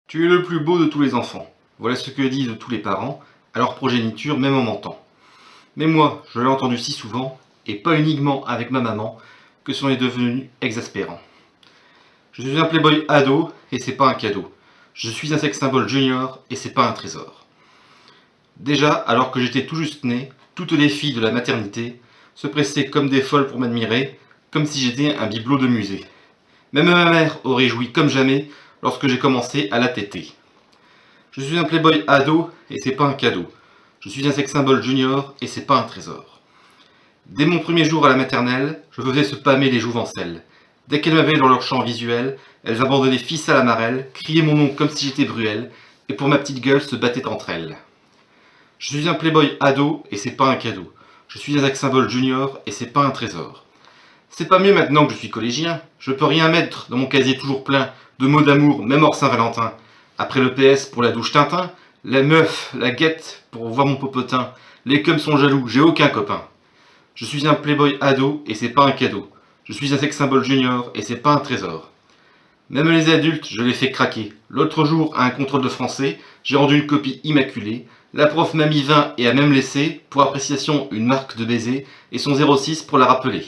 Tu es le plus beau de tous les enfants. Voilà ce que disent tous les parents à leur progéniture, même en mentant. Mais moi, je l'ai entendu si souvent, et pas uniquement avec ma maman, que c'en est devenu exaspérant. Je suis un playboy ado, et c'est pas un cadeau. Je suis un sex symbole junior, et c'est pas un trésor. Déjà, alors que j'étais tout juste né, toutes les filles de la maternité se pressaient comme des folles pour m'admirer, comme si j'étais un bibelot de musée. Même ma mère aurait joui comme jamais lorsque j'ai commencé à la téter. Je suis un playboy ado et c'est pas un cadeau. Je suis un sex symbole junior et c'est pas un trésor. Dès mon premier jour à la maternelle, je faisais se pâmer les jouvencelles. Dès qu'elles m'avaient dans leur champ visuel, elles abandonnaient fils à la marelle, criaient mon nom comme si j'étais Bruel, et pour ma petite gueule se battaient entre elles. Je suis un playboy ado et c'est pas un cadeau. Je suis un sex symbole junior et c'est pas un trésor. C'est pas mieux maintenant que je suis collégien. Je peux rien mettre dans mon casier toujours plein de mots d'amour, même hors Saint-Valentin. Après le PS pour la douche Tintin, la meuf, la guette pour voir mon popotin. Les cums sont jaloux, j'ai aucun copain. Je suis un playboy ado et c'est pas un cadeau. Je suis un sex symbole junior et c'est pas un trésor. Même les adultes, je les fais craquer. L'autre jour, à un contrôle de français, j'ai rendu une copie immaculée. La prof m'a mis 20 et a même laissé, pour appréciation, une marque de baiser et son 06 pour la rappeler.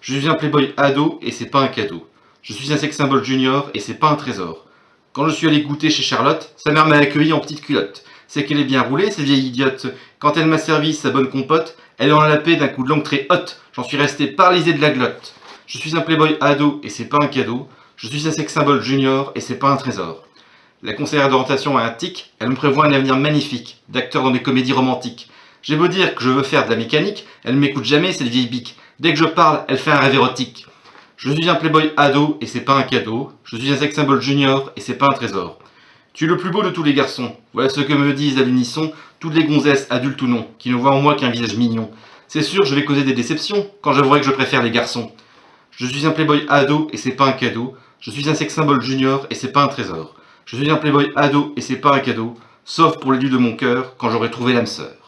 Je suis un playboy ado et c'est pas un cadeau. Je suis un sex symbole junior et c'est pas un trésor. Quand je suis allé goûter chez Charlotte, sa mère m'a accueilli en petite culotte. C'est qu'elle est bien roulée, cette vieille idiote. Quand elle m'a servi sa bonne compote, elle en a lapé d'un coup de langue très haute. J'en suis resté paralysé de la glotte. Je suis un playboy ado et c'est pas un cadeau. Je suis un sex symbole junior et c'est pas un trésor. La conseillère d'orientation a un tic, elle me prévoit un avenir magnifique, d'acteur dans des comédies romantiques. J'ai beau dire que je veux faire de la mécanique, elle ne m'écoute jamais, cette vieille bique. Dès que je parle, elle fait un rêve érotique. Je suis un playboy ado et c'est pas un cadeau. Je suis un sex symbole junior et c'est pas un trésor. Tu es le plus beau de tous les garçons. Voilà ce que me disent à l'unisson toutes les gonzesses, adultes ou non, qui ne voient en moi qu'un visage mignon. C'est sûr, je vais causer des déceptions quand j'avouerai que je préfère les garçons. Je suis un playboy ado et c'est pas un cadeau. Je suis un sex symbole junior et c'est pas un trésor. Je suis un playboy ado et c'est pas un cadeau, sauf pour l'élu de mon cœur quand j'aurai trouvé l'âme sœur.